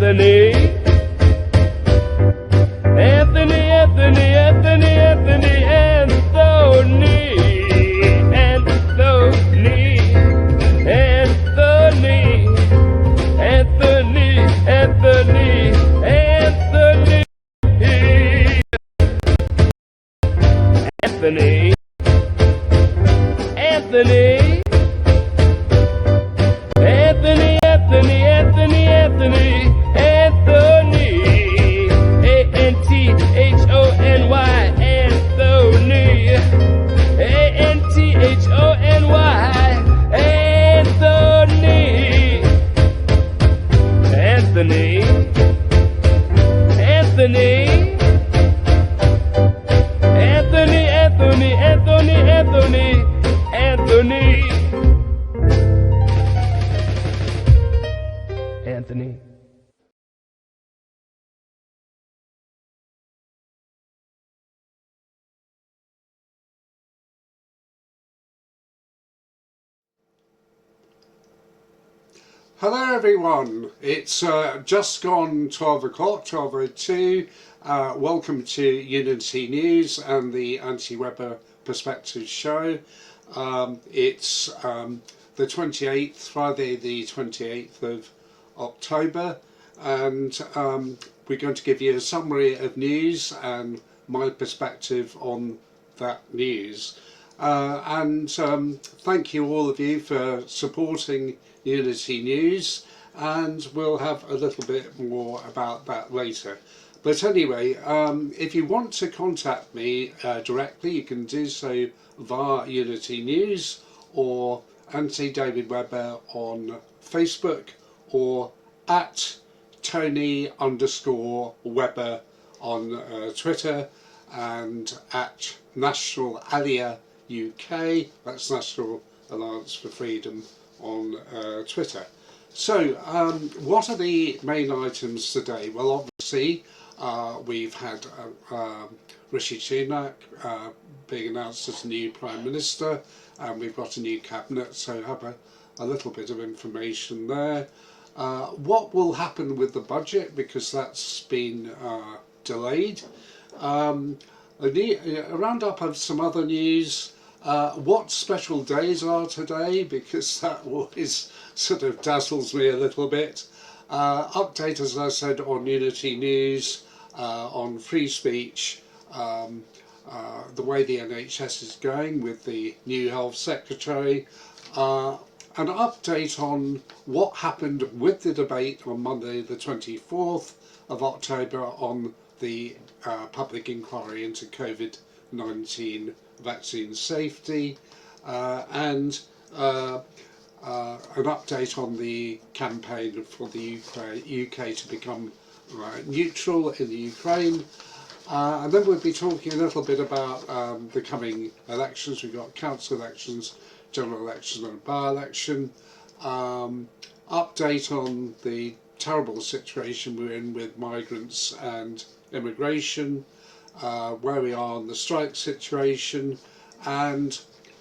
Anthony. Hello everyone, it's just gone 12 o'clock, 12:02. Welcome to Unity News and the Anti-Weber Perspectives show. It's the 28th, Friday the 28th of October, and we're going to give you a summary of news and my perspective on that news. Thank you all of you for supporting Unity News, and we'll have a little bit more about that later. But anyway, if you want to contact me directly, you can do so via Unity News or Anthony David Webber on Facebook, or at Tony_Webber on Twitter, and at National Alia UK, that's National Alliance for Freedom, on Twitter. So what are the main items today? Well, obviously we've had Rishi Sunak being announced as new Prime Minister, and we've got a new cabinet, so have a little bit of information there. What will happen with the budget, because that's been delayed. A roundup of some other news. What special days are today, because that always sort of dazzles me a little bit. Update, as I said, on Unity News, on free speech, the way the NHS is going with the new Health Secretary, an update on what happened with the debate on Monday the 24th of October on the public inquiry into COVID-19 vaccine safety, and an update on the campaign for the UK to become neutral in the Ukraine. And then we'll be talking a little bit about the coming elections. We've got council elections, general election and by-election. Update on the terrible situation we're in with migrants and immigration, where we are on the strike situation, and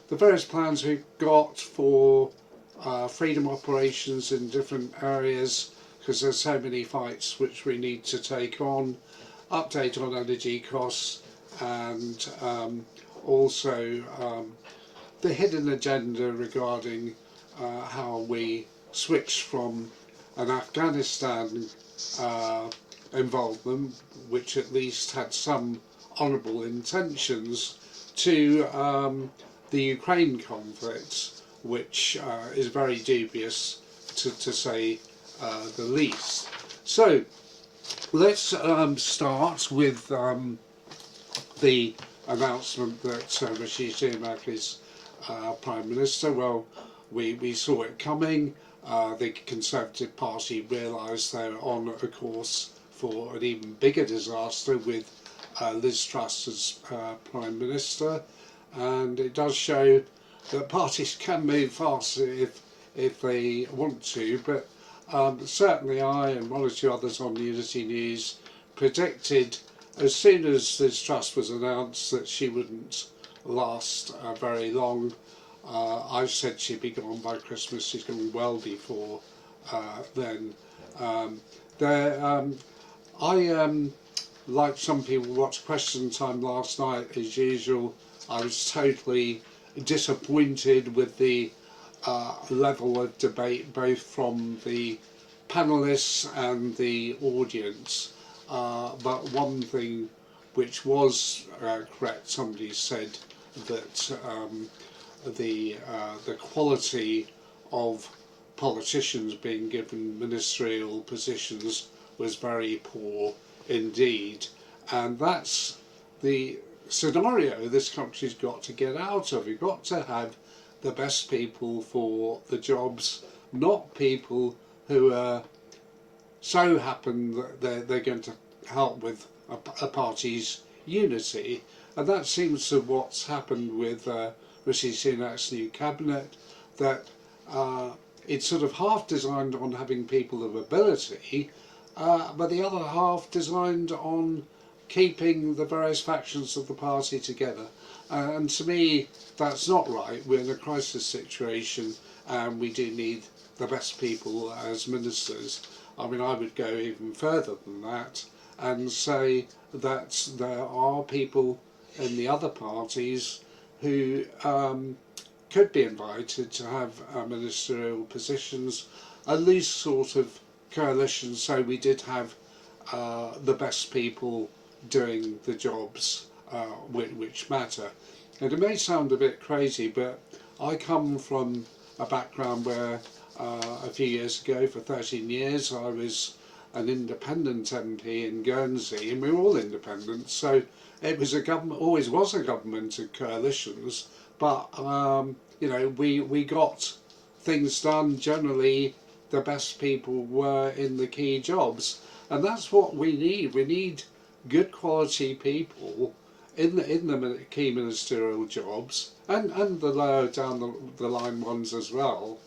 the various plans we've got for freedom operations in different areas, because there's so many fights which we need to take on. Update on energy costs, and also the hidden agenda regarding how we switched from an Afghanistan involvement, which at least had some honourable intentions, to the Ukraine conflict, which is very dubious, to say the least. So let's start with the announcement that Rishi Sunak is Prime Minister. Well, we saw it coming. The Conservative Party realised they're on a course for an even bigger disaster with Liz Truss as Prime Minister, and it does show that parties can move fast if they want to, but certainly I and one or two others on Unity News predicted as soon as Liz Truss was announced that she wouldn't last very long. I said she'd be gone by Christmas. She's going well before then, Um, there, I like some people watched Question Time last night as usual. I was totally disappointed with the level of debate both from the panelists and the audience. But one thing which was correct, somebody said that the quality of politicians being given ministerial positions was very poor indeed, and that's the scenario this country's got to get out of. You've got to have the best people for the jobs, not people who so happen that they're going to help with a party's unity. And that seems to what's happened with Rishi Sunak's new cabinet, that it's sort of half designed on having people of ability, but the other half designed on keeping the various factions of the party together. And to me, that's not right. We're in a crisis situation and we do need the best people as ministers. I mean, I would go even further than that and say that there are people in the other parties who could be invited to have ministerial positions, a loose sort of coalition, so we did have the best people doing the jobs which matter. And it may sound a bit crazy, but I come from a background where a few years ago, for 13 years, I was an independent MP in Guernsey, and we were all independent, so it was a government, always was a government of coalitions, but you know, we got things done. Generally, the best people were in the key jobs, and that's what we need. We need good quality people in the key ministerial jobs, and the lower down the line ones as well.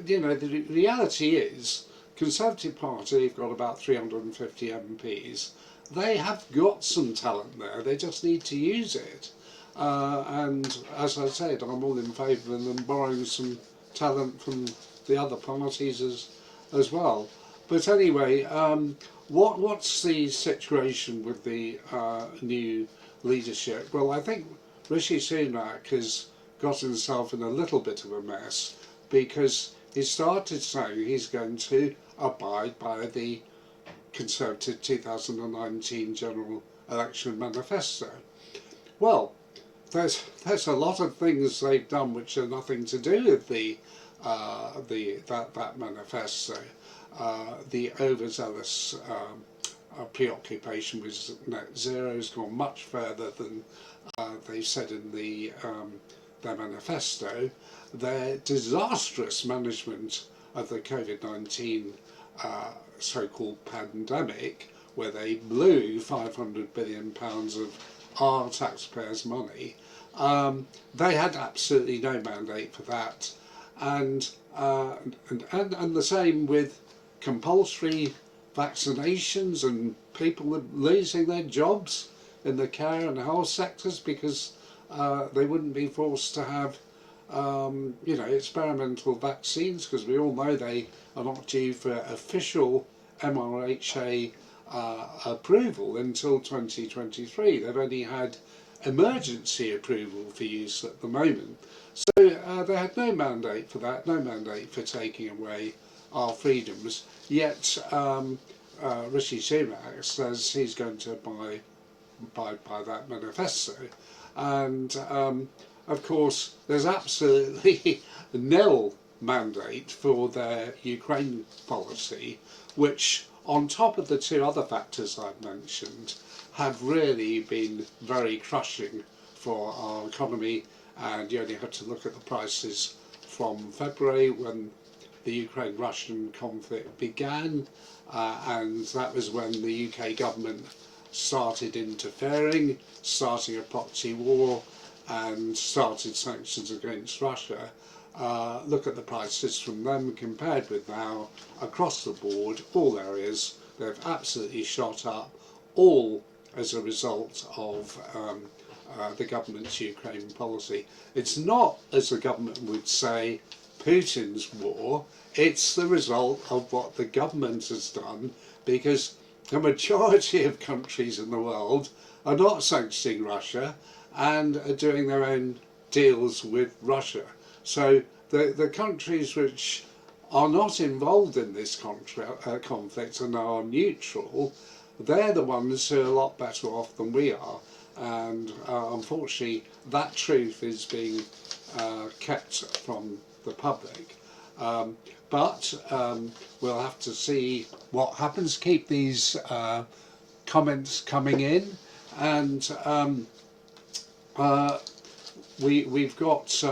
You know, the reality is, Conservative Party have got about 350 MPs. They have got some talent there, they just need to use it. And as I said, I'm all in favour of them borrowing some talent from the other parties as well. But anyway, what's the situation with the new leadership? Well, I think Rishi Sunak has got himself in a little bit of a mess, because he started saying he's going to abide by the Conservative 2019 general election manifesto. Well, there's a lot of things they've done which are nothing to do with that manifesto. The overzealous preoccupation with net zero has gone much further than they said in their manifesto. Their disastrous management of the COVID-19 so-called pandemic, where they blew £500 billion of our taxpayers' money, they had absolutely no mandate for that. And the same with compulsory vaccinations and people losing their jobs in the care and health sectors because they wouldn't be forced to have you know, experimental vaccines, because we all know they are not due for official MRHA approval until 2023. They've only had emergency approval for use at the moment. So they had no mandate for that, no mandate for taking away our freedoms, yet Rishi Sunak says he's going to abide by that manifesto. And of course, there's absolutely nil mandate for their Ukraine policy, which, on top of the two other factors I've mentioned, have really been very crushing for our economy. And you only have to look at the prices from February, when the Ukraine-Russian conflict began, and that was when the UK government started interfering, starting a proxy war, and started sanctions against Russia. Look at the prices from them compared with now, across the board, all areas, they've absolutely shot up, all as a result of the government's Ukraine policy. It's not, as the government would say, Putin's war. It's the result of what the government has done, because the majority of countries in the world are not sanctioning Russia and are doing their own deals with Russia. So the countries which are not involved in this conflict and are neutral, they're the ones who are a lot better off than we are. And unfortunately, that truth is being kept from the public. But we'll have to see what happens. Keep these comments coming in, and we've got,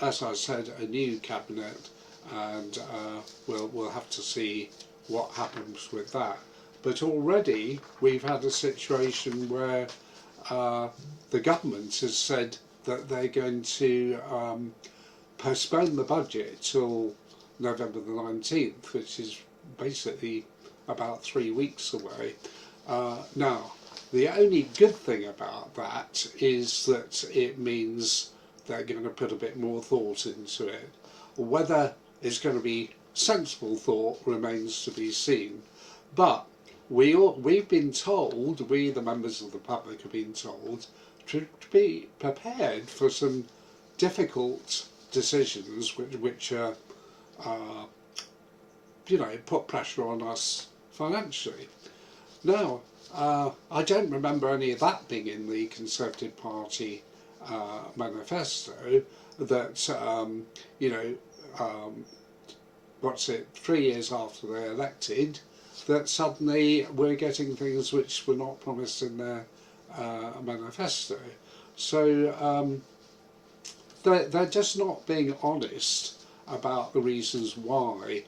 as I said, a new cabinet, and we'll have to see what happens with that. But already we've had a situation where the government has said that they're going to postpone the budget till November the 19th, which is basically about 3 weeks away. Now, the only good thing about that is that it means they're going to put a bit more thought into it. Whether it's going to be sensible thought remains to be seen. But we've been told, we the members of the public have been told, to be prepared for some difficult decisions which are, put pressure on us financially. Now, I don't remember any of that being in the Conservative Party manifesto, that, 3 years after they're elected, that suddenly we're getting things which were not promised in their manifesto. So they're just not being honest about the reasons why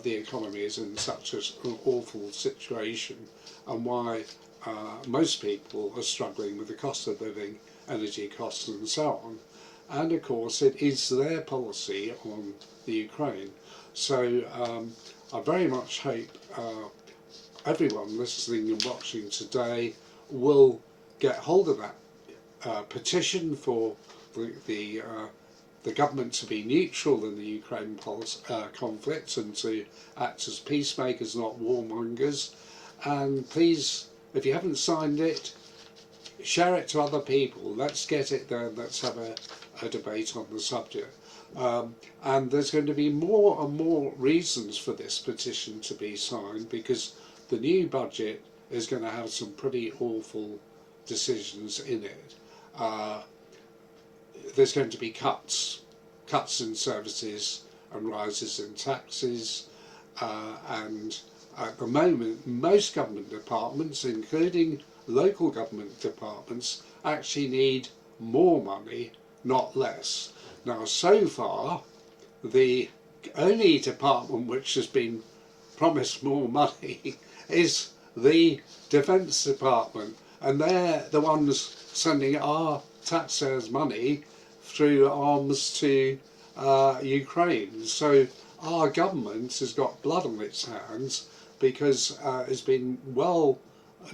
the economy is in such an awful situation, and why most people are struggling with the cost of living, energy costs and so on. And of course it is their policy on the Ukraine. So I very much hope everyone listening and watching today will get hold of that petition for the government to be neutral in the Ukraine conflict and to act as peacemakers, not warmongers. And please, if you haven't signed it, share it to other people. Let's get it there. Let's have a debate on the subject. And there's going to be more and more reasons for this petition to be signed, because the new budget is going to have some pretty awful decisions in it. There's going to be cuts in services and rises in taxes, and at the moment most government departments, including local government departments, actually need more money, not less. Now, so far the only department which has been promised more money is the Defence Department, and they're the ones sending our taxpayers' money through arms to Ukraine. So our government has got blood on its hands, because it's been well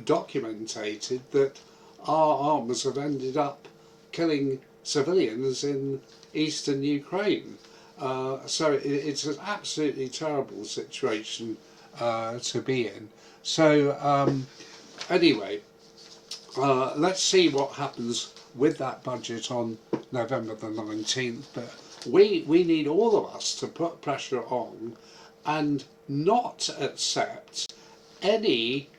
documented that our arms have ended up killing civilians in eastern Ukraine. So it's an absolutely terrible situation to be in. So anyway, let's see what happens with that budget on November the 19th. But we need all of us to put pressure on and not accept any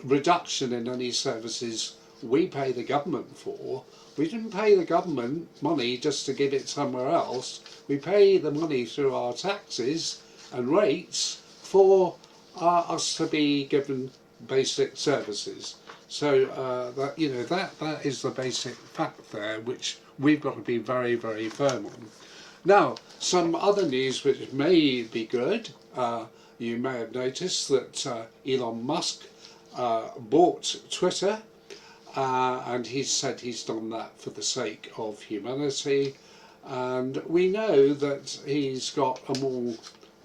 reduction in any services we pay the government for. We didn't pay the government money just to give it somewhere else. We pay the money through our taxes and rates for us to be given basic services. So that is the basic fact there, which we've got to be very, very firm on. Now, some other news which may be good. You may have noticed that Elon Musk bought Twitter, and he said he's done that for the sake of humanity. And we know that he's got a more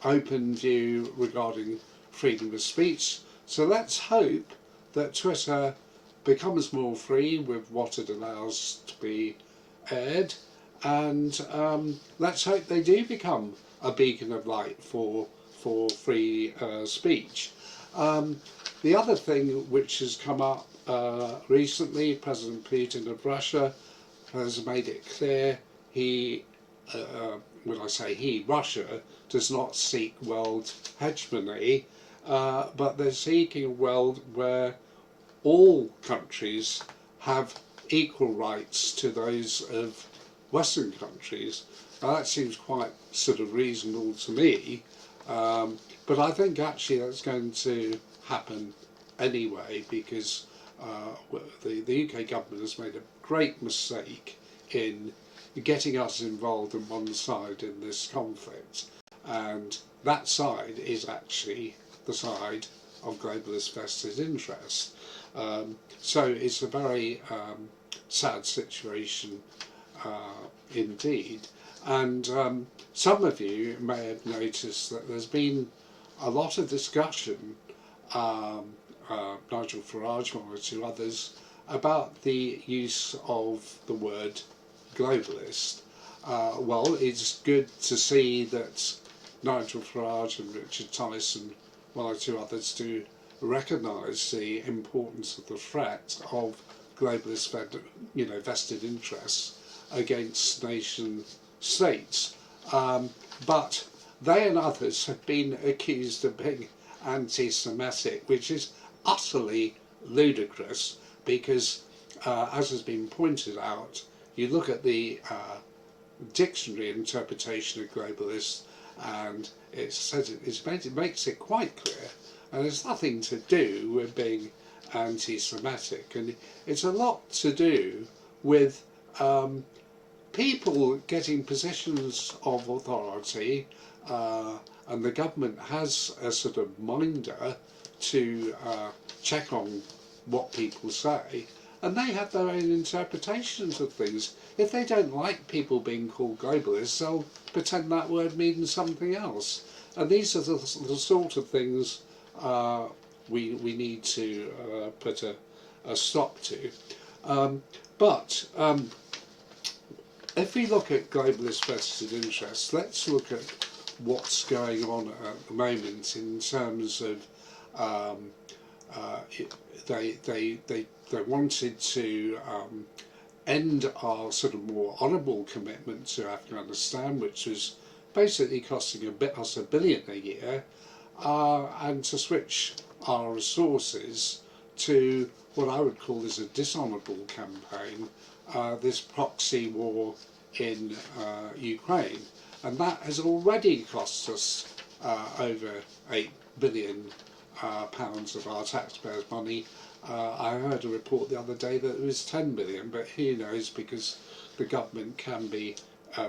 open view regarding freedom of speech. So let's hope that Twitter becomes more free with what it allows to be aired, and let's hope they do become a beacon of light for free speech. Um, the other thing which has come up recently, President Putin of Russia has made it clear he, when I say he, Russia does not seek world hegemony, but they're seeking a world where all countries have equal rights to those of Western countries. Now that seems quite sort of reasonable to me, but I think actually that's going to happen anyway, because the UK government has made a great mistake in getting us involved on one side in this conflict, and that side is actually the side of globalist vested interest. So it's a very sad situation indeed. And some of you may have noticed that there's been a lot of discussion, Nigel Farage, one or two others, about the use of the word globalist. Well, it's good to see that Nigel Farage and Richard Tyson, one or two others, do recognise the importance of the threat of globalist vested interests against nation states. But they and others have been accused of being anti-Semitic, which is utterly ludicrous, because as has been pointed out, you look at the dictionary interpretation of globalist, and it says it makes it quite clear, and it's nothing to do with being anti-Semitic, and it's a lot to do with people getting positions of authority, and the government has a sort of minder to check on what people say, and they have their own interpretations of things. If they don't like people being called globalists, they'll pretend that word means something else. And these are the sort of things we need to put a stop to. But if we look at globalist vested interests, let's look at what's going on at the moment in terms of they wanted to end our sort of more honourable commitment to Afghanistan, which was basically costing us $1 billion a year, and to switch our resources to what I would call as a dishonourable campaign, this proxy war in Ukraine. And that has already cost us over £8 billion of our taxpayers' money. I heard a report the other day that it was 10 billion, but who knows, because the government can be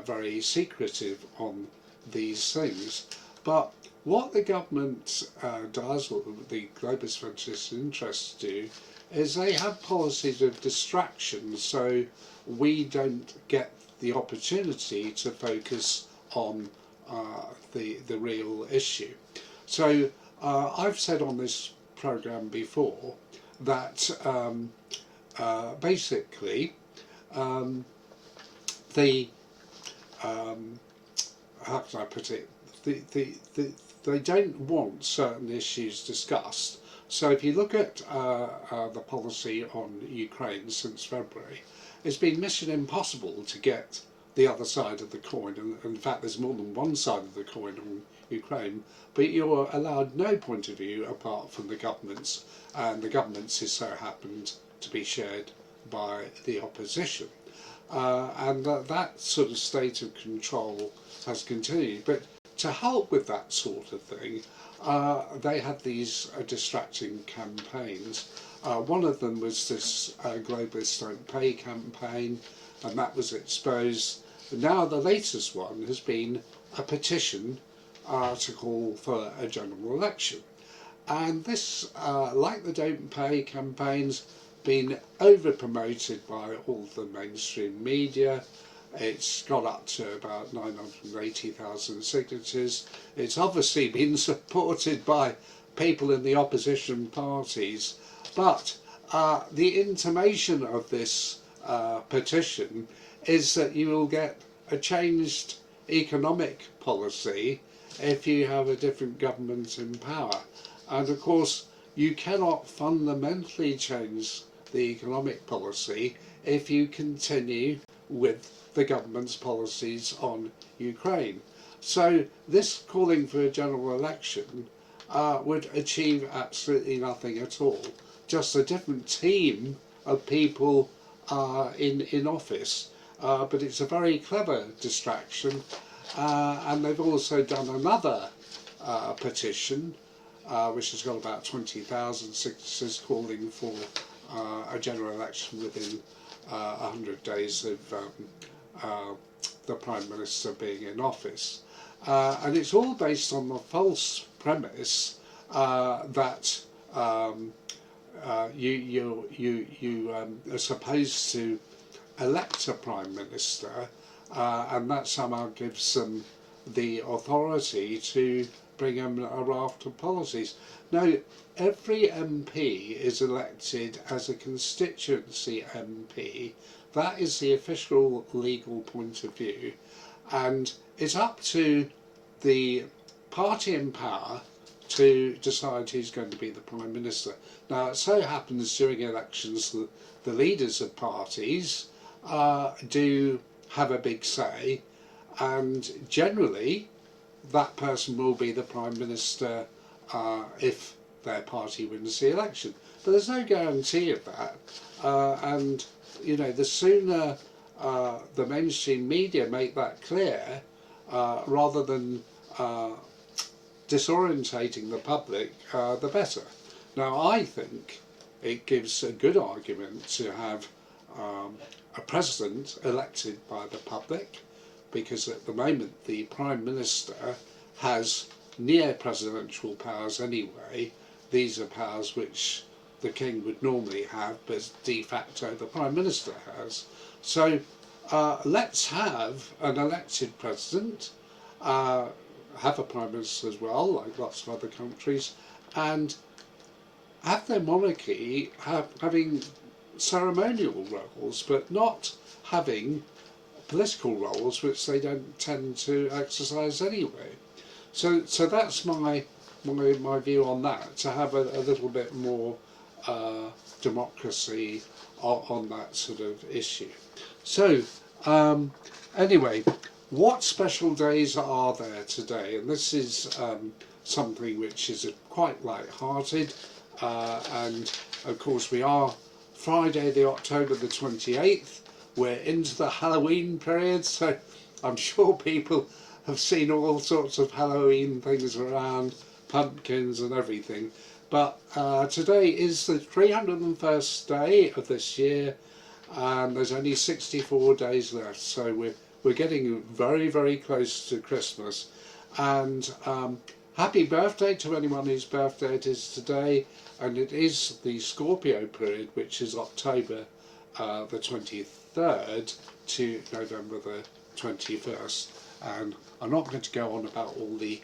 very secretive on these things. But what the government does, what the globalist vested interests do, is they have policies of distraction, so we don't get the opportunity to focus on the real issue. So I've said on this programme before that basically the how can I put it, they don't want certain issues discussed. So if you look at the policy on Ukraine since February, it's been mission impossible to get the other side of the coin, and in fact there's more than one side of the coin on Ukraine, but you're allowed no point of view apart from the government's, and the government's is so happened to be shared by the opposition. And that sort of state of control has continued. But to help with that sort of thing, they had these distracting campaigns. One of them was this Globalists Don't Pay campaign, and that was exposed. Now the latest one has been a petition to call for a general election. And this, like the Don't Pay campaigns, been over-promoted by all the mainstream media. It's got up to about 980,000 signatures. It's obviously been supported by people in the opposition parties, but the intimation of this petition is that you will get a changed economic policy if you have a different government in power. And of course, you cannot fundamentally change the economic policy if you continue with the government's policies on Ukraine. So this calling for a general election would achieve absolutely nothing at all. Just a different team of people in office. But it's a very clever distraction, and they've also done another petition which has got about 20,000 signatures calling for a general election within 100 days of the Prime Minister being in office. And it's all based on the false premise that you are supposed to elect a Prime Minister, and that somehow gives them the authority to bring in a raft of policies. Now, every MP is elected as a constituency MP. That is the official legal point of view, and it's up to the party in power to decide who's going to be the Prime Minister. Now, it so happens during elections that the leaders of parties do have a big say, and generally that person will be the Prime Minister if their party wins the election. But there's no guarantee of that, and you know, the sooner the mainstream media make that clear, rather than disorientating the public, the better. Now, I think it gives a good argument to have a president elected by the public, because at the moment the Prime Minister has near presidential powers anyway. These are powers which the King would normally have, but de facto the Prime Minister has. So let's have an elected president, have a Prime Minister as well, like lots of other countries, and have their monarchy having ceremonial roles, but not having political roles which they don't tend to exercise anyway. So that's my view on that, to have a little bit more democracy on that sort of issue. So anyway, what special days are there today? And this is something which is quite light-hearted, and of course we are Friday the October the 28th. We're into the Halloween period, so I'm sure people have seen all sorts of Halloween things around, pumpkins and everything. But today is the 301st day of this year, and there's only 64 days left, so we're getting very, very close to Christmas. And happy birthday to anyone whose birthday it is today, and it is the Scorpio period, which is October the 23rd to November the 21st. And I'm not going to go on about all the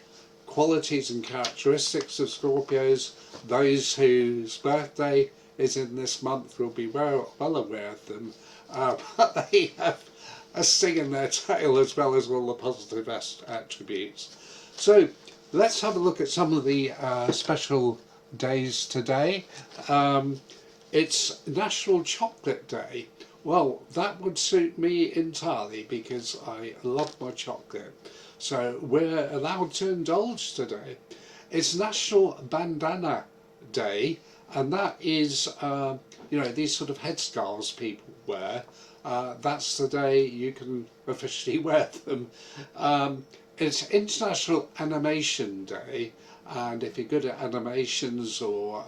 qualities and characteristics of Scorpios. Those whose birthday is in this month will be well aware of them, but they have a sting in their tail as well as all the positive attributes. So let's have a look at some of the special days today. It's National Chocolate Day. Well, that would suit me entirely because I love my chocolate. So we're allowed to indulge today. It's National Bandana Day, and that is, you know, these sort of headscarves people wear. That's the day you can officially wear them. It's International Animation Day, and if you're good at animations or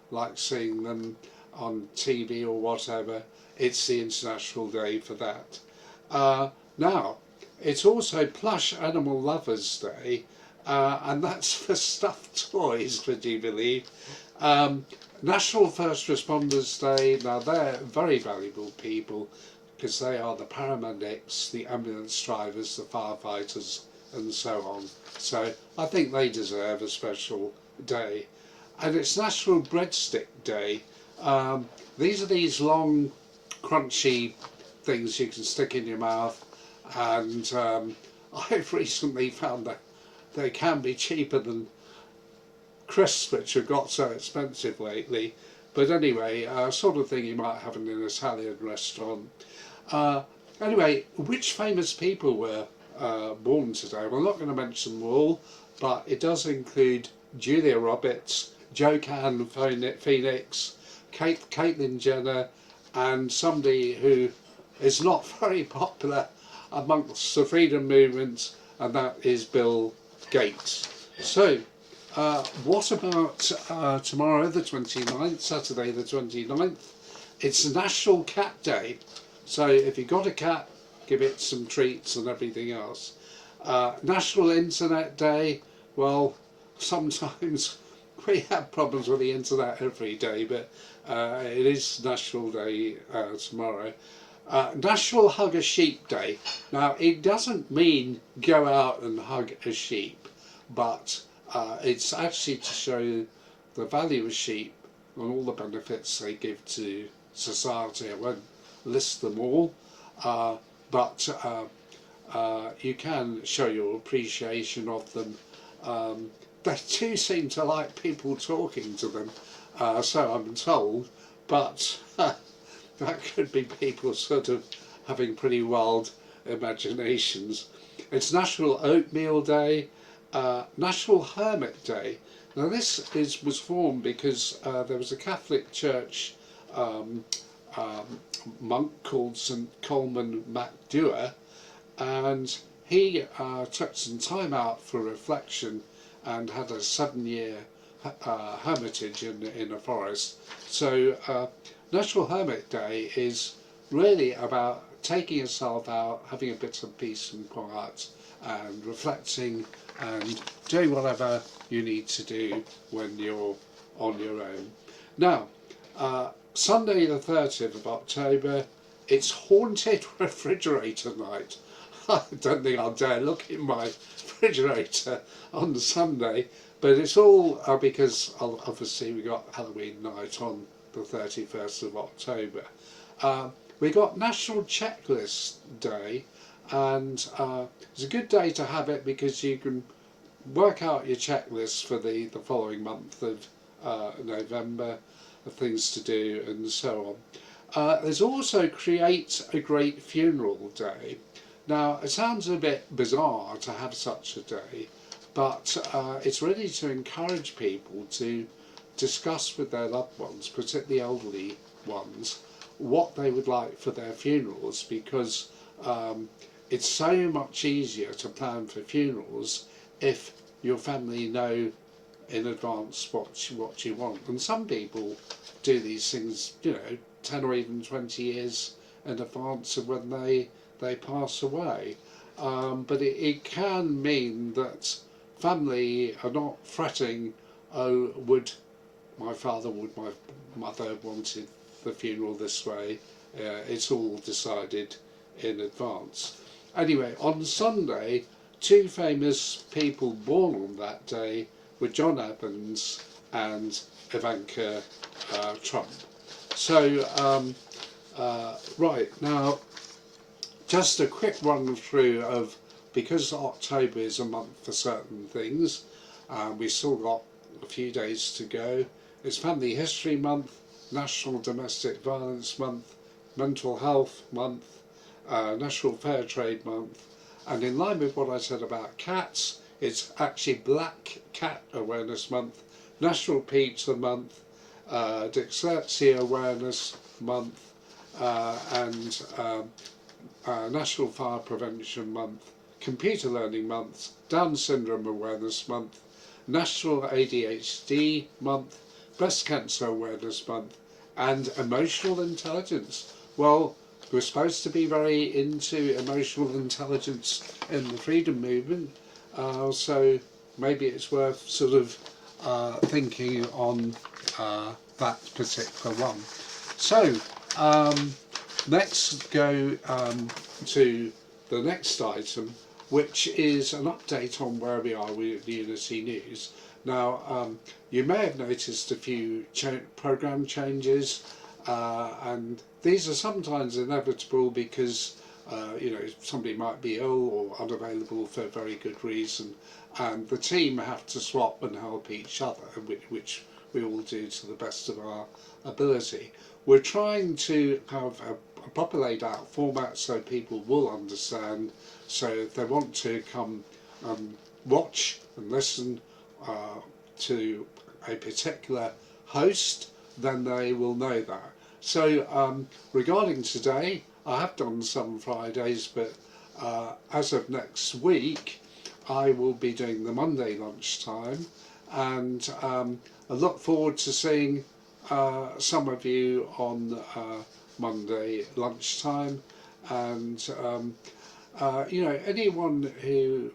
like seeing them on TV or whatever, it's the International Day for that. Now, it's also Plush Animal Lovers Day, and that's for stuffed toys, would you believe? National First Responders Day. Now, they're very valuable people because they are the paramedics, the ambulance drivers, the firefighters, and so on. So I think they deserve a special day. And it's National Breadstick Day. These are these long, crunchy things you can stick in your mouth, and I've recently found that they can be cheaper than crisps, which have got so expensive lately. But anyway, sort of thing you might have in an Italian restaurant. Anyway, which famous people were born today? Well, I'm not going to mention them all, but it does include Julia Roberts, Joanne Phoenix, Caitlyn Jenner, and somebody who is not very popular amongst the freedom movement, and that is Bill Gates. So, what about tomorrow, the 29th, Saturday the 29th? It's National Cat Day. So if you've got a cat, give it some treats and everything else. National Internet Day. Well, sometimes we have problems with the internet every day, but it is National Day tomorrow. National Hug a Sheep Day. Now, it doesn't mean go out and hug a sheep, but it's actually to show the value of sheep and all the benefits they give to society. I won't list them all, but you can show your appreciation of them. They do seem to like people talking to them, so I'm told, but that could be people sort of having pretty wild imaginations. It's National Oatmeal Day, National Hermit Day. Now this was formed because there was a Catholic Church monk called St Coleman MacDure, and he took some time out for reflection and had a 7-year hermitage in a forest. So National Hermit Day is really about taking yourself out, having a bit of peace and quiet, and reflecting and doing whatever you need to do when you're on your own. Now, Sunday the 30th of October, it's Haunted Refrigerator Night. I don't think I'll dare look in my refrigerator on Sunday, but it's all because obviously we got Halloween night on the 31st of October. We got National Checklist Day, and it's a good day to have it because you can work out your checklist for the following month of November, of things to do and so on. There's also Create a Great Funeral Day. Now, it sounds a bit bizarre to have such a day, but it's really to encourage people to discuss with their loved ones, particularly elderly ones, what they would like for their funerals, because it's so much easier to plan for funerals if your family know in advance what you want. And some people do these things, 10 or even 20 years in advance of when they pass away. But it can mean that family are not fretting, oh, would my father, would my mother wanted the funeral this way. It's all decided in advance. Anyway, on Sunday, 2 famous people born on that day were John Evans and Ivanka Trump. So, right, now, just a quick run through of, because October is a month for certain things, we've still got a few days to go. It's Family History Month, National Domestic Violence Month, Mental Health Month, National Fair Trade Month, and in line with what I said about cats, it's actually Black Cat Awareness Month, National Pizza Month, Dyslexia Awareness Month, and National Fire Prevention Month, Computer Learning Month, Down Syndrome Awareness Month, National ADHD Month, Breast Cancer Awareness Month, and Emotional Intelligence. Well, we're supposed to be very into emotional intelligence in the freedom movement, so maybe it's worth sort of thinking on that particular one. So let's go to the next item, which is an update on where we are with Unity News. Now, you may have noticed a few programme changes, and these are sometimes inevitable because you know, somebody might be ill or unavailable for a very good reason, and the team have to swap and help each other, which we all do to the best of our ability. We're trying to have a proper laid out format so people will understand, so if they want to come watch and listen to a particular host, then they will know that. So regarding today, I have done some Fridays, but as of next week I will be doing the Monday lunchtime, and I look forward to seeing some of you on Monday lunchtime. And you know, anyone who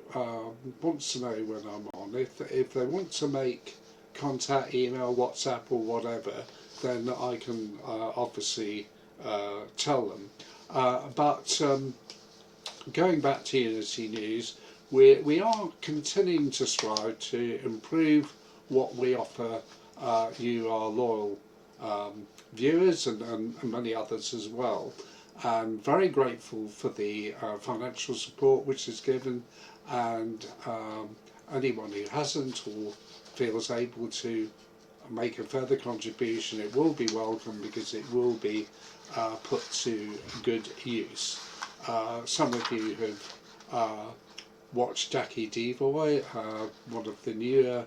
wants to know when I'm on, if they want to make contact, email, WhatsApp or whatever, then I can obviously tell them. But going back to Unity News, we are continuing to strive to improve what we offer you, our loyal viewers, and many others as well. And very grateful for the financial support which is given, and anyone who hasn't or feels able to make a further contribution, it will be welcome, because it will be put to good use. Some of you have watched Jackie Devoy, one of the newer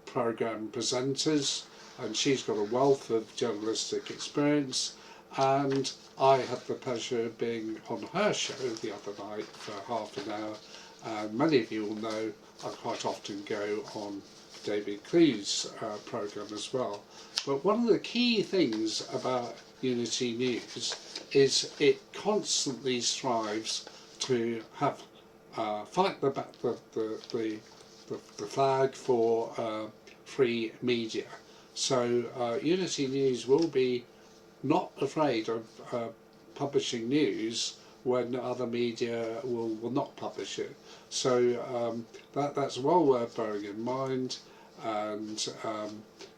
programme presenters, and she's got a wealth of journalistic experience, and I had the pleasure of being on her show the other night for half an hour, and many of you will know I quite often go on David Clue's programme as well. But one of the key things about Unity News is it constantly strives to have fight the flag for free media. So Unity News will be not afraid of publishing news when other media will not publish it. So that's well worth bearing in mind, and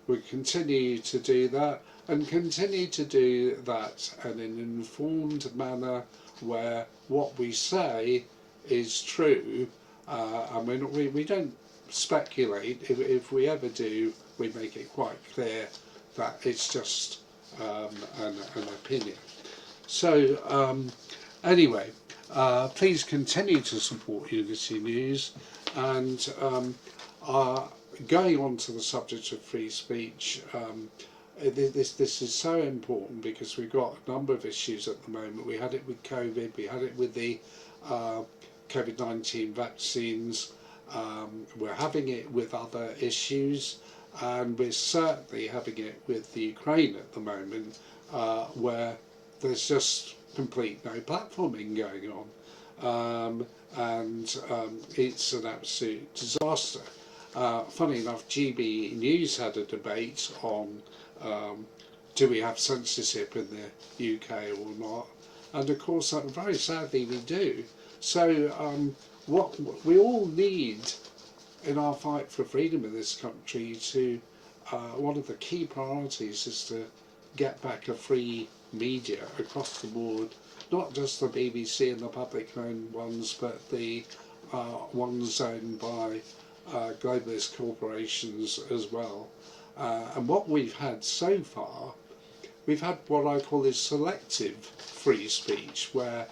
we continue to do that, and continue to do that in an informed manner where what we say is true. I mean, we don't speculate. If we ever do, we make it quite clear that it's just an opinion. So anyway, please continue to support Unity News, and going on to the subject of free speech, this is so important because we've got a number of issues at the moment. We had it with COVID, we had it with the COVID-19 vaccines, we're having it with other issues, and we're certainly having it with the Ukraine at the moment, where there's just complete no platforming going on, and it's an absolute disaster. Funny enough, GB News had a debate on do we have censorship in the UK or not, and of course very sadly we do. So what we all need in our fight for freedom in this country, to one of the key priorities is to get back a free media across the board, not just the BBC and the public owned ones, but the ones owned by globalist corporations as well. And what we've had so far, we've had what I call is selective free speech, where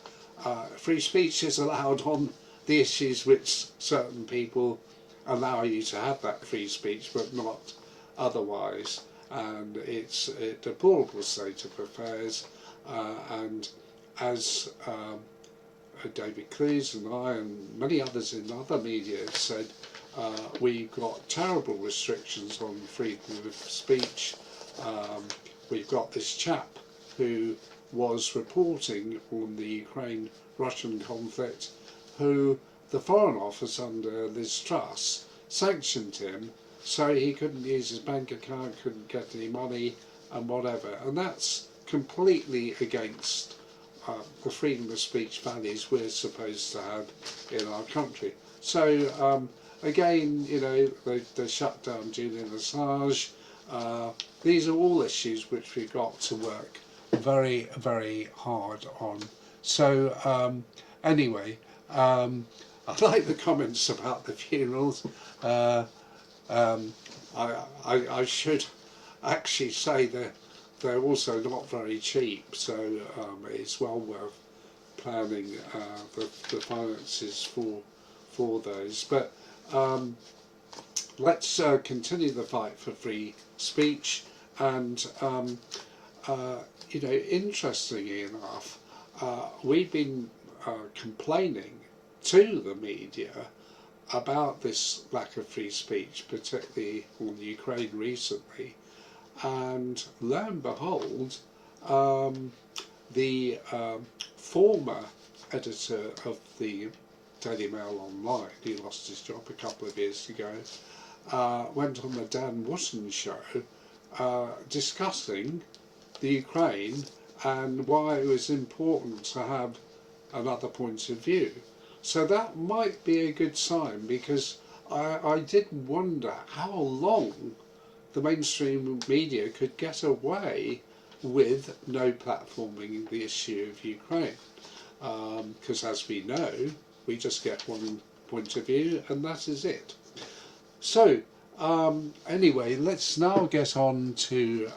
free speech is allowed on the issues which certain people allow you to have that free speech, but not otherwise. And it's a deplorable state of affairs, and as David Cleese and I and many others in other media have said, we've got terrible restrictions on freedom of speech. We've got this chap who was reporting on the Ukraine-Russian conflict, who the Foreign Office under Liz Truss sanctioned him, so he couldn't use his bank account, couldn't get any money and whatever, and that's completely against the freedom of speech values we're supposed to have in our country. So again, you know, they shut down Julian Assange. These are all issues which we've got to work very, very hard on So anyway, I like the comments about the funerals. Uh, um, I should actually say that they're also not very cheap, so it's well worth planning the finances for those. But let's continue the fight for free speech. And interestingly enough, we've been complaining to the media about this lack of free speech, particularly on Ukraine recently. And lo and behold, the former editor of the Daily Mail Online, he lost his job a couple of years ago, went on the Dan Wootton show discussing the Ukraine and why it was important to have another point of view. So that might be a good sign, because I did wonder how long the mainstream media could get away with no platforming the issue of Ukraine. Because as we know, we just get one point of view and that is it. So anyway, let's now get on to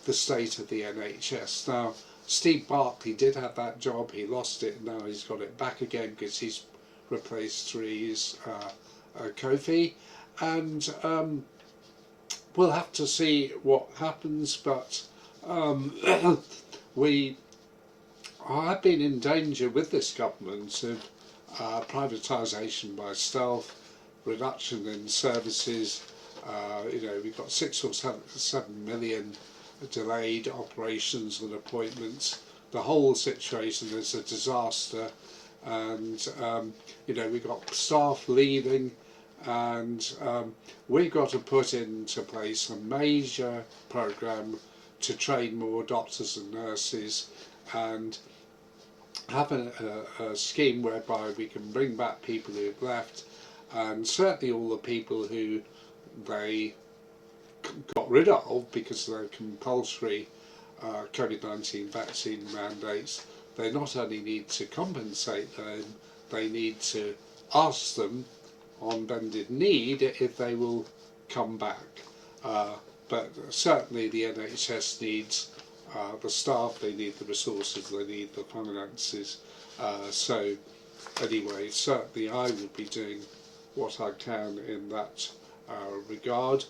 the state of the NHS. Now, Steve Barclay did have that job, he lost it, and now he's got it back again because he's replaced Therese Kofi, and we'll have to see what happens, but we have been in danger with this government of privatisation by stealth, reduction in services. We've got 6 or 7 million delayed operations and appointments. The whole situation is a disaster, and we've got staff leaving, and we've got to put into place a major programme to train more doctors and nurses, and have a scheme whereby we can bring back people who've left, and certainly all the people who they got rid of because of their compulsory COVID-19 vaccine mandates. They not only need to compensate them, they need to ask them on bended knee if they will come back. But certainly the NHS needs the staff, they need the resources, they need the finances. So anyway, certainly I will be doing what I can in that regard.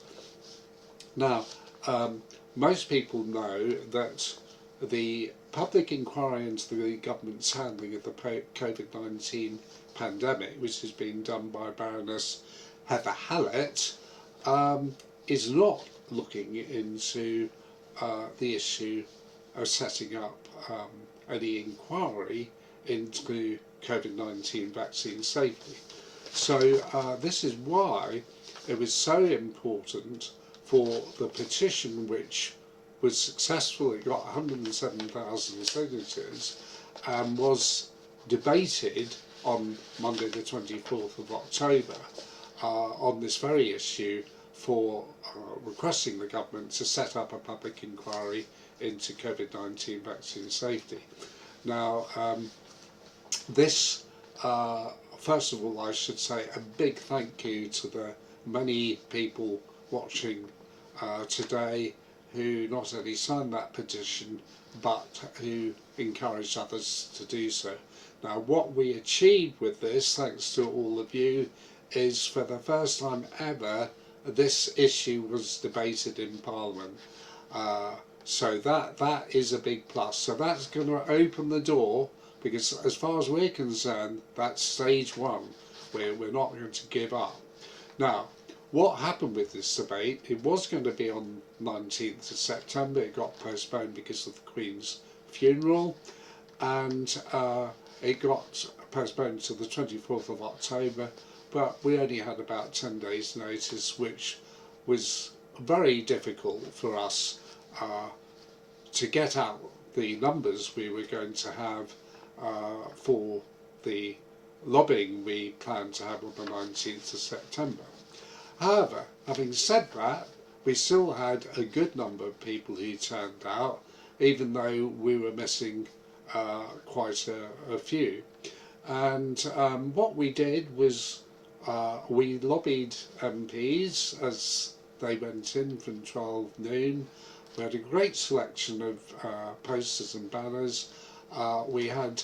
Now, most people know that the public inquiry into the government's handling of the COVID-19 pandemic, which has been done by Baroness Heather Hallett, is not looking into the issue of setting up any inquiry into COVID-19 vaccine safety. So this is why it was so important for the petition, which was successful. It got 107,000 signatures and was debated on Monday the 24th of October on this very issue, for requesting the government to set up a public inquiry into COVID-19 vaccine safety. Now, this, first of all, I should say a big thank you to the many people watching today who not only signed that petition but who encouraged others to do so. Now, what we achieved with this, thanks to all of you, is for the first time ever this issue was debated in Parliament. So that is a big plus. So that's going to open the door, because as far as we're concerned, that's stage one. We're not going to give up. Now, what happened with this debate, it was going to be on 19th of September, it got postponed because of the Queen's funeral, and it got postponed to the 24th of October, but we only had about 10 days notice, which was very difficult for us to get out the numbers we were going to have for the lobbying we planned to have on the 19th of September. However, having said that, we still had a good number of people who turned out, even though we were missing quite a few. And what we did was we lobbied MPs as they went in from 12 noon. We had a great selection of posters and banners. We had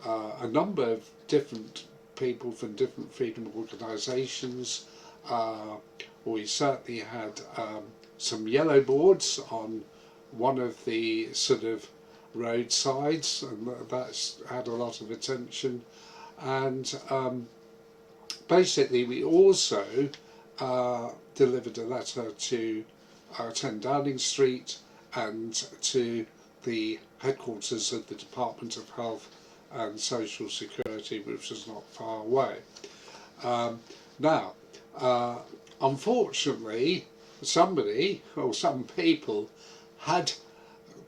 a number of different people from different freedom organisations. We certainly had some yellow boards on one of the sort of roadsides, and that's had a lot of attention. And basically we also delivered a letter to 10 Downing Street and to the headquarters of the Department of Health and Social Security, which is not far away. Now, unfortunately, somebody or some people had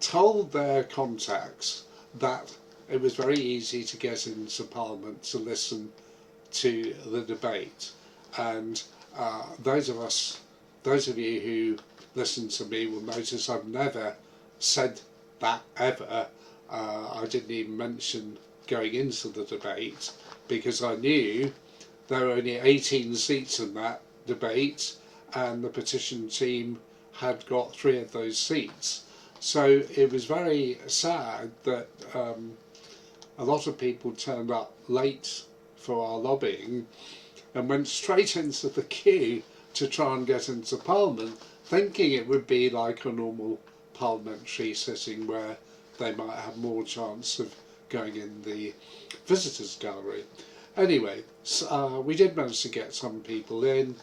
told their contacts that it was very easy to get into Parliament to listen to the debate, and those of you who listen to me will notice I've never said that ever. I didn't even mention going into the debate because I knew there were only 18 seats in that debate and the petition team had got 3 of those seats. So it was very sad that a lot of people turned up late for our lobbying and went straight into the queue to try and get into Parliament, thinking it would be like a normal parliamentary sitting where they might have more chance of going in the visitors gallery. Anyway, we did manage to get some people in,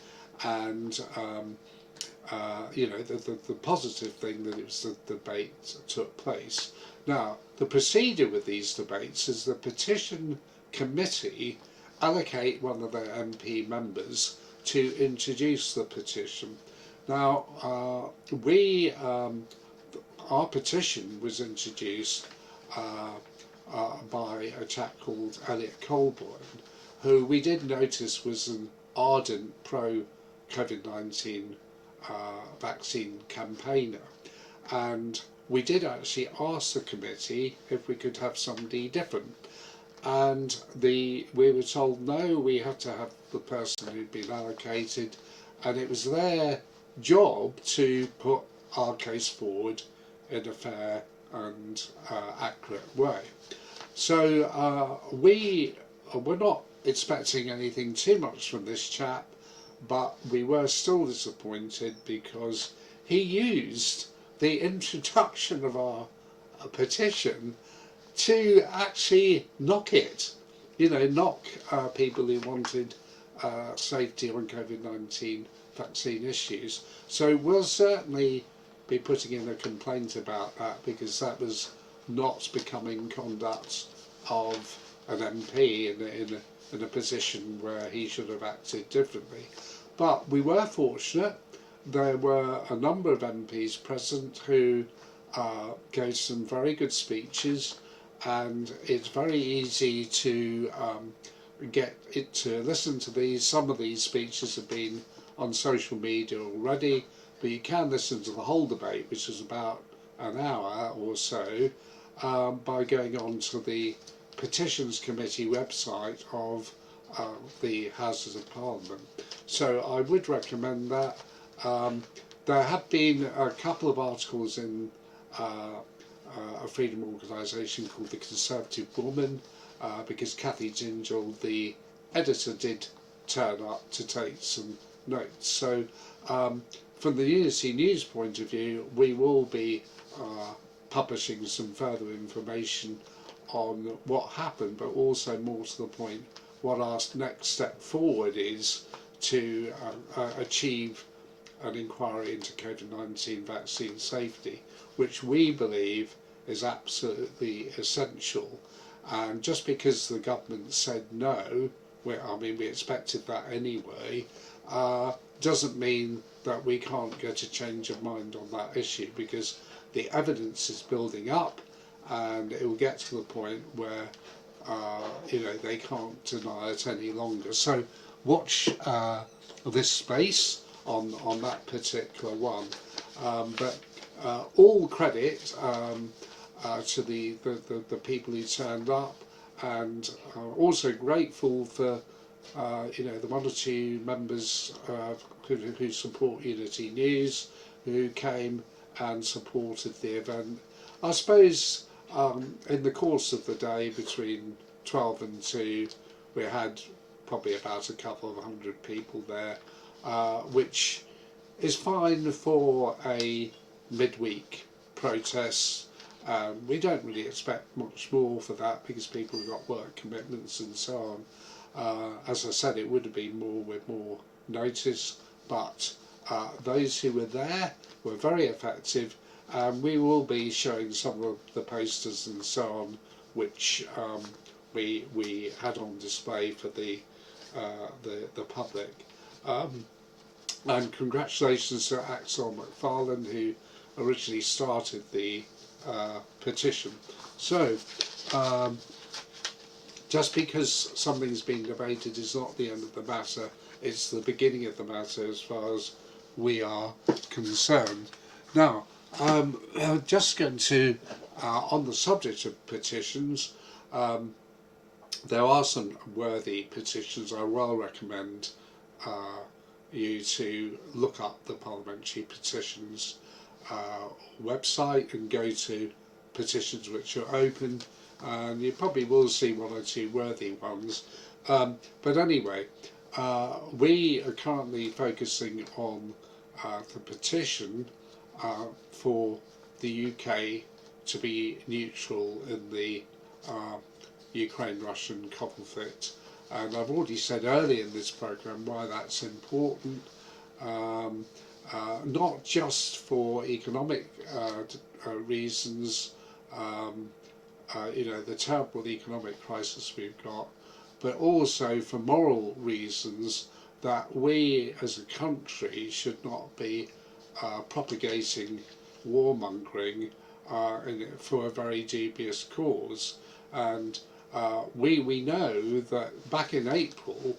and you know, the positive thing that it was the debate took place. Now, the procedure with these debates is the petition committee allocate one of their MP members to introduce the petition. Now, our petition was introduced by a chap called Elliot Colborne, who we did notice was an ardent pro-COVID-19 vaccine campaigner. And we did actually ask the committee if we could have somebody different. And we were told no, we had to have the person who'd been allocated, and it was their job to put our case forward in a fair and accurate way. So we were not expecting anything too much from this chap, but we were still disappointed because he used the introduction of our petition to actually knock it, you know, knock people who wanted safety on COVID-19 vaccine issues. So we'll certainly be putting in a complaint about that, because that was not becoming conduct of an MP in a position where he should have acted differently. But we were fortunate. There were a number of MPs present who gave some very good speeches, and it's very easy to get it to listen to these. Some of these speeches have been on social media already, but you can listen to the whole debate, which is about an hour or so, by going on to the Petitions Committee website of the Houses of Parliament. So I would recommend that. There have been a couple of articles in a freedom organisation called the Conservative Woman, because Cathy Gingell, the editor, did turn up to take some notes. So from the Unity News point of view, we will be publishing some further information on what happened, but also, more to the point, what our next step forward is to achieve an inquiry into COVID-19 vaccine safety, which we believe is absolutely essential. And just because the government said no, I mean, we expected that anyway, doesn't mean that we can't get a change of mind on that issue, because the evidence is building up, and it will get to the point where you know, they can't deny it any longer. So watch this space on that particular one. But all credit to the people who turned up, and also grateful for the one or two members who support Unity News, who came and supported the event. I suppose in the course of the day between 12 and 2 we had probably about a couple of hundred people there, which is fine for a midweek protest. We don't really expect much more for that because people have got work commitments and so on. As I said, it would have been more with more notice, but those who were there were very effective. We will be showing some of the posters and so on, which we had on display for the public. And congratulations to Axel McFarlane, who originally started the petition. So, just because something's been debated is not the end of the matter, it's the beginning of the matter as far as we are concerned. Now, just going to, on the subject of petitions, there are some worthy petitions. I well recommend you to look up the parliamentary petitions website and go to petitions which are open, and you probably will see one or two worthy ones. But anyway, we are currently focusing on the petition for the UK to be neutral in the Ukraine-Russian conflict. And I've already said earlier in this programme why that's important, not just for economic reasons, the terrible economic crisis we've got, but also for moral reasons, that we as a country should not be propagating warmongering for a very dubious cause. And we know that back in April,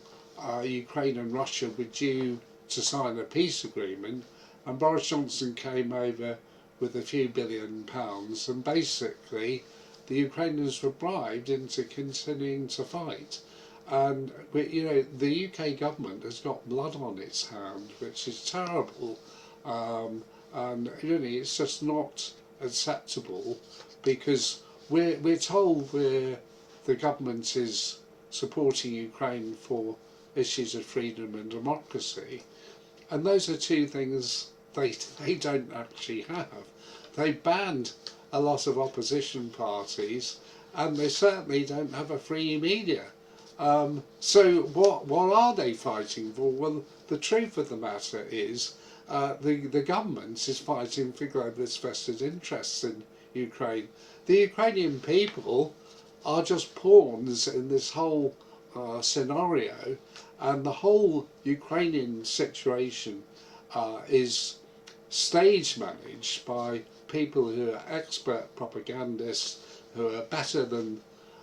Ukraine and Russia were due to sign a peace agreement, and Boris Johnson came over with a few £1 billion, and basically the Ukrainians were bribed into continuing to fight. And the UK government has got blood on its hand, which is terrible, and really it's just not acceptable, because we're told the government is supporting Ukraine for issues of freedom and democracy, and those are two things they don't actually have. They banned a lot of opposition parties, and they certainly don't have a free media. So what are they fighting for? Well, the truth of the matter is the government is fighting for globalist vested interests in Ukraine. The Ukrainian people are just pawns in this whole scenario, and the whole Ukrainian situation is stage managed by people who are expert propagandists, who are better than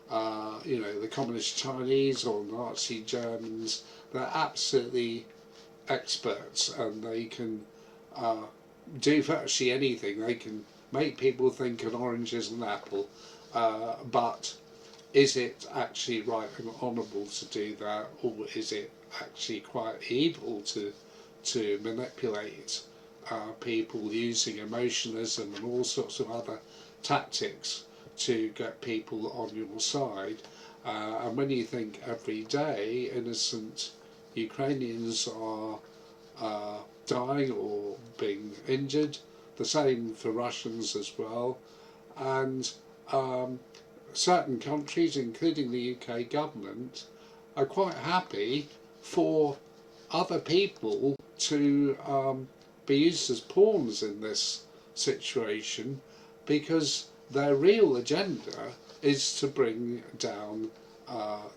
the communist Chinese or Nazi Germans. They're absolutely experts, and they can do virtually anything. They can make people think an orange is an apple, but is it actually right and honourable to do that, or is it actually quite evil to manipulate people using emotionalism and all sorts of other tactics to get people on your side? And when you think every day innocent Ukrainians are dying or being injured, the same for Russians as well, and certain countries, including the UK government, are quite happy for other people to be used as pawns in this situation, because their real agenda is to bring down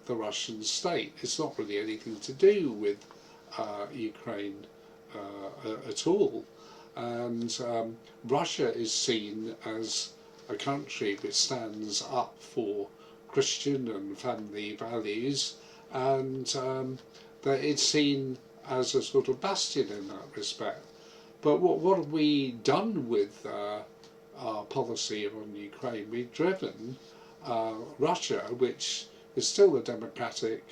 the Russian state. It's not really anything to do with Ukraine at all. And Russia is seen as a country which stands up for Christian and family values, and that it's seen as a sort of bastion in that respect. But what have we done with policy on Ukraine. We've driven Russia, which is still a democratic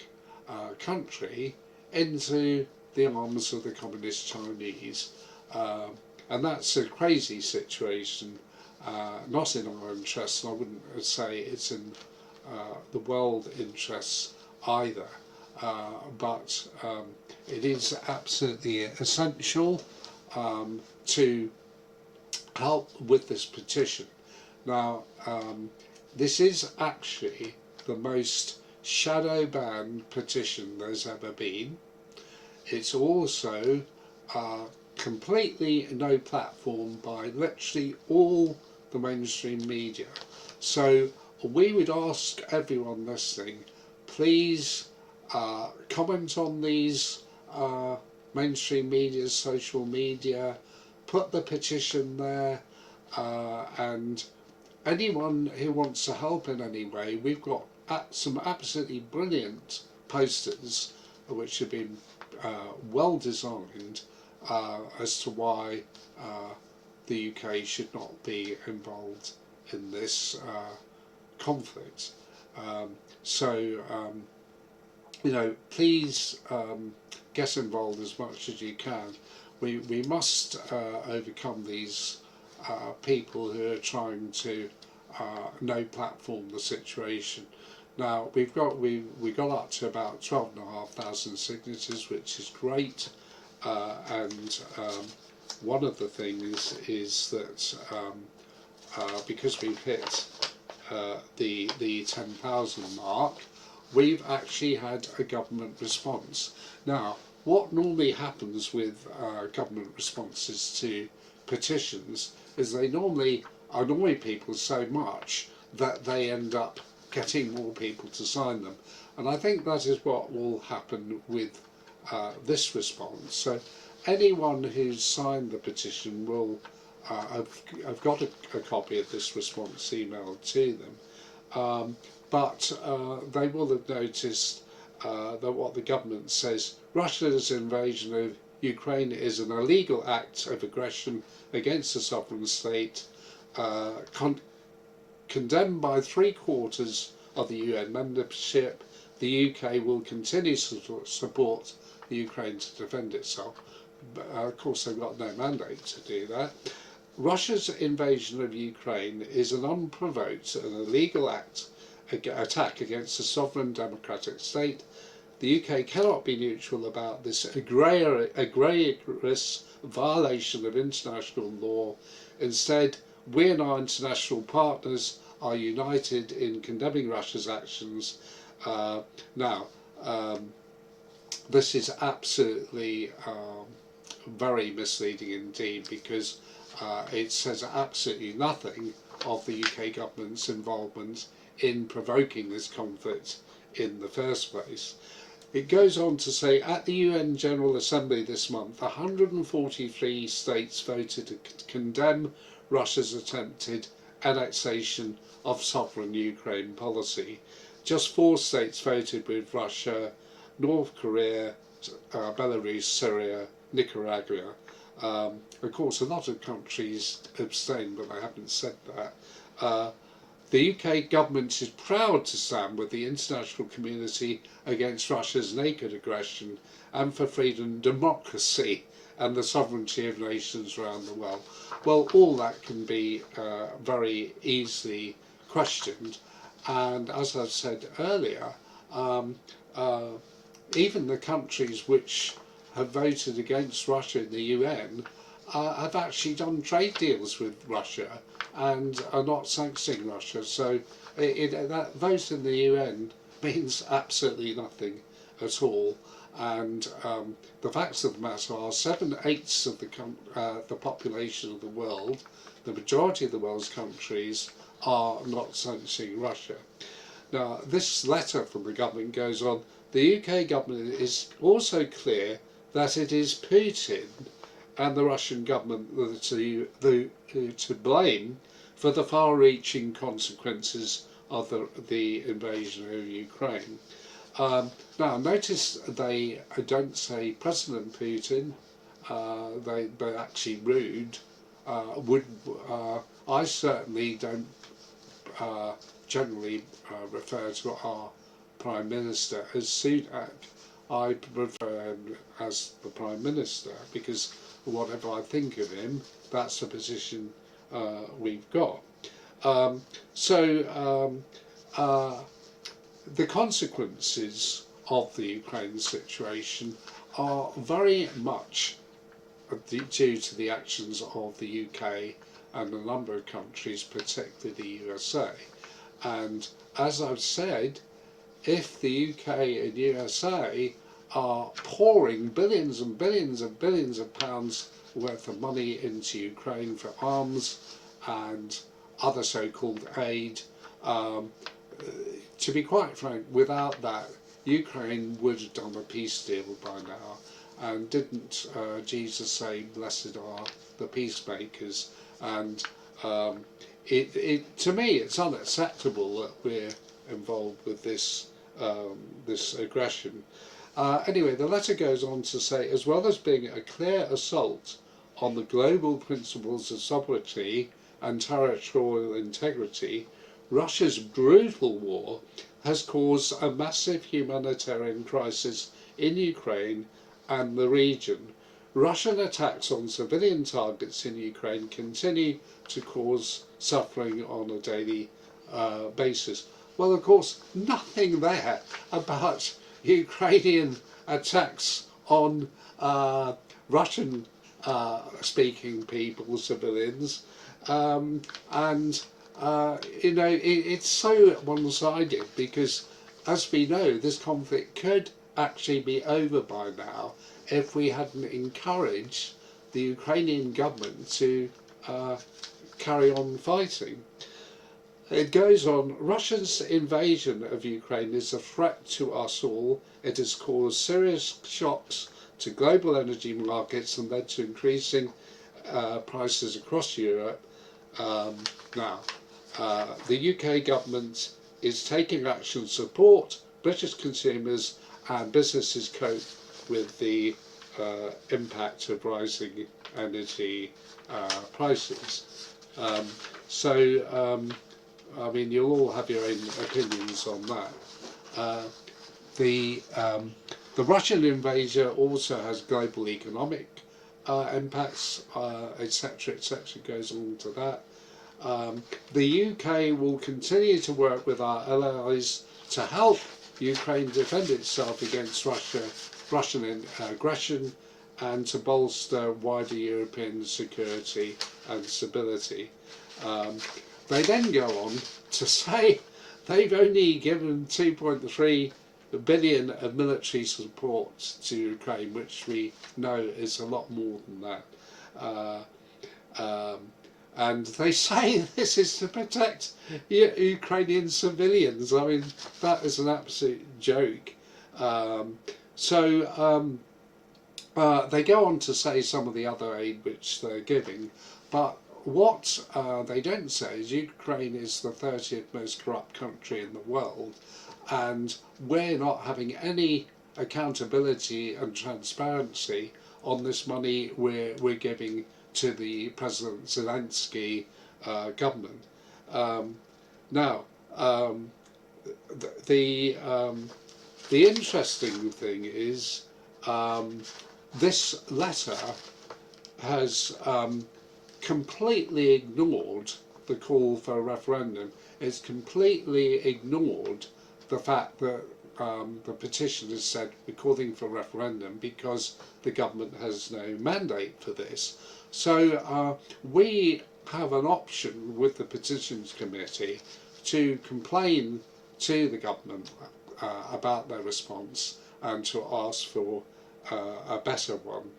country, into the arms of the communist Chinese. And that's a crazy situation, not in our interests, and I wouldn't say it's in the world interests either. But it is absolutely essential to help with this petition. Now, this is actually the most shadow banned petition there's ever been. It's also completely no platform by literally all the mainstream media. So we would ask everyone listening, please comment on these mainstream media, social media, put the petition there, and anyone who wants to help in any way, we've got some absolutely brilliant posters which have been well designed as to why the UK should not be involved in this conflict. You know, please get involved as much as you can. We must overcome these people who are trying to no platform the situation. Now we got up to about 12,500 signatures, which is great, and one of the things is that because we've hit the 10,000 mark, we've actually had a government response. Now, what normally happens with government responses to petitions is they normally annoy people so much that they end up getting more people to sign them. And I think that is what will happen with this response. So anyone who's signed the petition will, I've got a copy of this response emailed to them, but they will have noticed that what the government says, Russia's invasion of Ukraine is an illegal act of aggression against a sovereign state, condemned by 3/4 of the UN membership. The UK will continue to support the Ukraine to defend itself. But, of course, they've got no mandate to do that. Russia's invasion of Ukraine is an unprovoked and illegal attack against a sovereign democratic state. The UK cannot be neutral about this egregious violation of international law. Instead, we and our international partners are united in condemning Russia's actions. This is absolutely very misleading indeed, because it says absolutely nothing of the UK government's involvement in provoking this conflict in the first place. It goes on to say, at the UN General Assembly this month, 143 states voted to condemn Russia's attempted annexation of sovereign Ukraine policy. Just 4 states voted with Russia: North Korea, Belarus, Syria, Nicaragua. Of course, a lot of countries abstained, but I haven't said that. The UK government is proud to stand with the international community against Russia's naked aggression and for freedom and democracy and the sovereignty of nations around the world. Well, all that can be very easily questioned, and as I've said earlier, even the countries which have voted against Russia in the UN have actually done trade deals with Russia and are not sanctioning Russia. So that vote in the UN means absolutely nothing at all. And the facts of the matter are 7/8 of the population of the world, the majority of the world's countries, are not sanctioning Russia. Now, this letter from the government goes on, the UK government is also clear that it is Putin and the Russian government to blame for the far-reaching consequences of the invasion of Ukraine. Now, notice they don't say President Putin. They're actually rude. I certainly don't generally refer to our Prime Minister as Sunak. I prefer him as the Prime Minister because whatever I think of him, that's the position we've got. The consequences of the Ukraine situation are very much due to the actions of the UK and a number of countries, particularly the USA. And as I've said, if the UK and USA are pouring billions and billions and billions of pounds worth of money into Ukraine for arms and other so-called aid, to be quite frank, without that, Ukraine would have done a peace deal by now. And didn't Jesus say, "Blessed are the peacemakers"? And to me, it's unacceptable that we're involved with this aggression. Anyway, the letter goes on to say, as well as being a clear assault on the global principles of sovereignty and territorial integrity, Russia's brutal war has caused a massive humanitarian crisis in Ukraine and the region. Russian attacks on civilian targets in Ukraine continue to cause suffering on a daily basis. Well, of course, nothing there about Ukrainian attacks on Russian speaking people, civilians, it's so one-sided because, as we know, this conflict could actually be over by now if we hadn't encouraged the Ukrainian government to carry on fighting. It goes on, Russia's invasion of Ukraine is a threat to us all. It has caused serious shocks to global energy markets and led to increasing prices across Europe. The UK government is taking action to support British consumers and businesses cope with the impact of rising energy prices. I mean, you'll all have your own opinions on that. The Russian invasion also has global economic impacts, etc., etc. Goes on to that. The UK will continue to work with our allies to help Ukraine defend itself against Russian aggression and to bolster wider European security and stability. They then go on to say they've only given 2.3 billion of military support to Ukraine, which we know is a lot more than that. And they say this is to protect Ukrainian civilians. I mean, that is an absolute joke. They go on to say some of the other aid which they're giving, but what they don't say is Ukraine is the 30th most corrupt country in the world, and we're not having any accountability and transparency on this money we're giving to the President Zelensky government. The interesting thing is this letter has completely ignored the call for a referendum. It's completely ignored the fact that the petition has said we're calling for a referendum because the government has no mandate for this. So we have an option with the Petitions Committee to complain to the government about their response and to ask for a better one.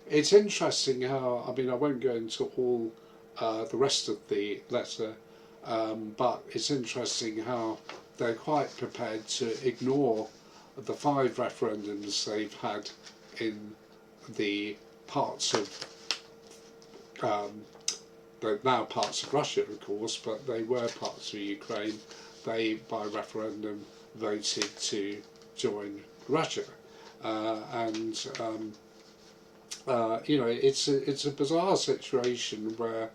It's interesting how, I mean, I won't go into all the rest of the letter, but it's interesting how they're quite prepared to ignore the 5 referendums they've had in the parts of, they're now parts of Russia, of course, but they were parts of Ukraine. They, by referendum, voted to join Russia. you know, it's a bizarre situation where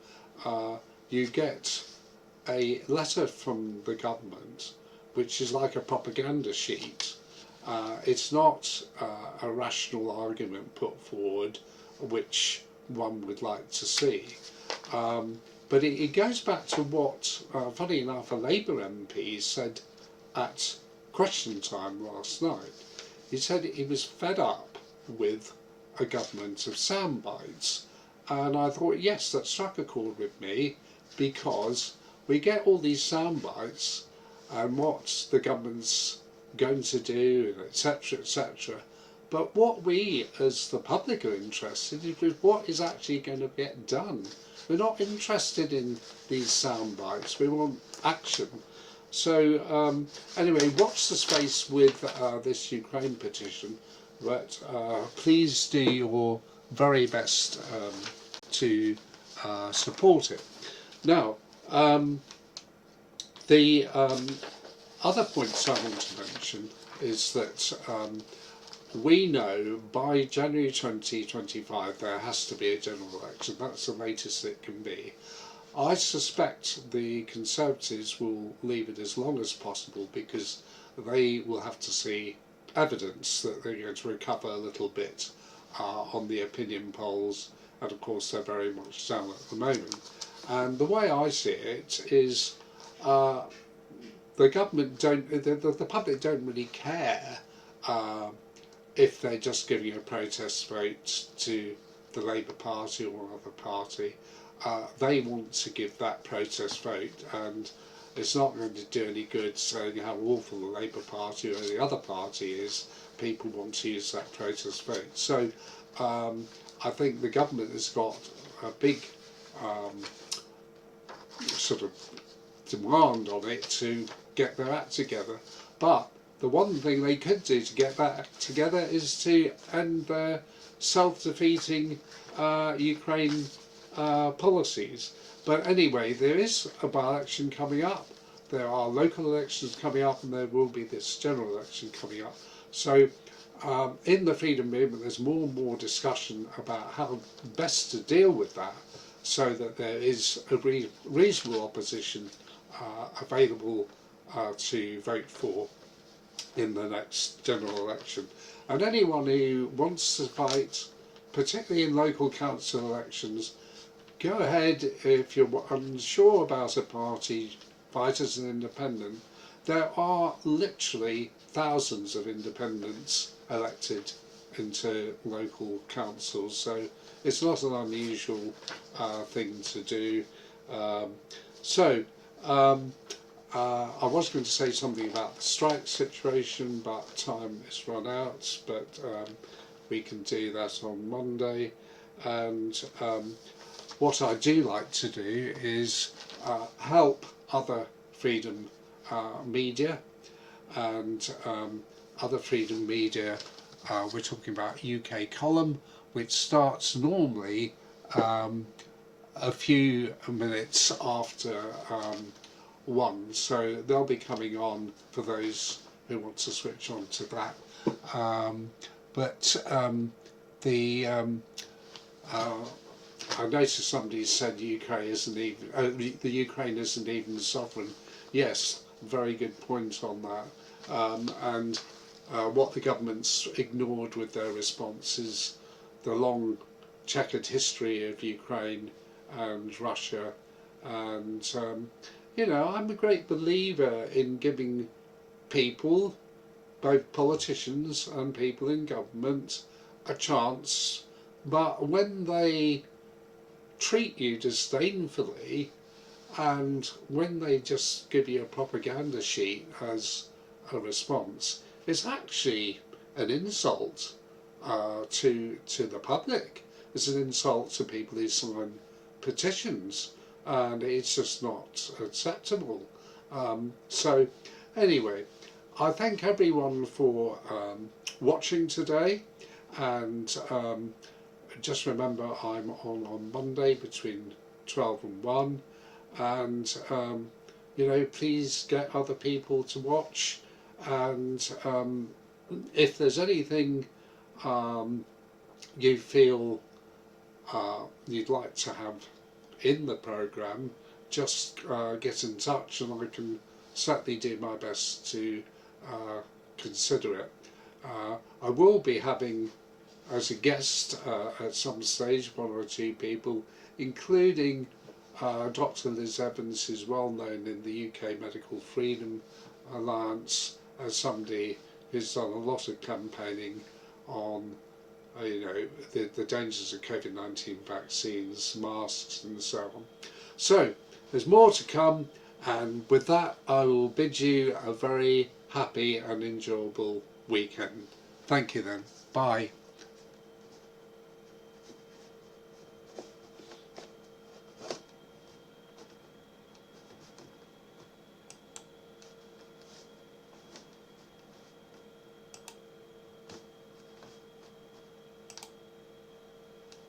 you get a letter from the government, which is like a propaganda sheet. It's not a rational argument put forward, which one would like to see. But it goes back to what, funny enough, a Labour MP said at question time last night. He said he was fed up with a government of sound bites. And I thought, yes, that struck a chord with me, because we get all these sound bites and what the government's going to do, etc., etc. But what we as the public are interested in is what is actually going to get done. We're not interested in these sound bites, we want action. So anyway, watch the space with this Ukraine petition, but please do your very best to support it. Now, the other points I want to mention is that we know by January 2025 there has to be a general election. That's the latest it can be. I suspect the Conservatives will leave it as long as possible, because they will have to see evidence that they're going to recover a little bit on the opinion polls, and of course they're very much down at the moment. And the way I see it is the government the public don't really care if they're just giving a protest vote to the Labour Party or another party. They want to give that protest vote, and it's not going to do any good saying how awful the Labour Party or the other party is. People want to use that protest vote. So I think the government has got a big sort of demand on it to get their act together. But the one thing they could do to get that act together is to end their self-defeating Ukraine policies. But anyway, there is a by-election coming up, there are local elections coming up, and there will be this general election coming up. So in the freedom movement there's more and more discussion about how best to deal with that, so that there is a reasonable opposition available to vote for in the next general election. And anyone who wants to fight, particularly in local council elections, go ahead. If you're unsure about a party, fight as an independent. There are literally thousands of independents elected into local councils, so it's not an unusual thing to do. I was going to say something about the strike situation, but time has run out, but we can do that on Monday. And what I do like to do is help other freedom media, and other freedom media, we're talking about UK Column, which starts normally a few minutes after 1, so they'll be coming on for those who want to switch on to that. I noticed somebody said UK isn't even, the Ukraine isn't even sovereign. Yes, very good point on that. What the government's ignored with their response is the long checkered history of Ukraine and Russia. And you know, I'm a great believer in giving people, both politicians and people in government, a chance, but when they treat you disdainfully, and when they just give you a propaganda sheet as a response, it's actually an insult to the public. It's an insult to people who sign petitions, and it's just not acceptable. So anyway, I thank everyone for watching today, and just remember I'm on Monday between 12 and 1, and you know, please get other people to watch, and if there's anything you feel you'd like to have in the programme, just get in touch and I can certainly do my best to consider it. I will be having as a guest at some stage 1 or 2 people, including Dr. Liz Evans, who's well known in the UK Medical Freedom Alliance as somebody who's done a lot of campaigning on the dangers of COVID-19 vaccines, masks and so on. So there's more to come, and with that I will bid you a very happy and enjoyable weekend. Thank you then. Bye.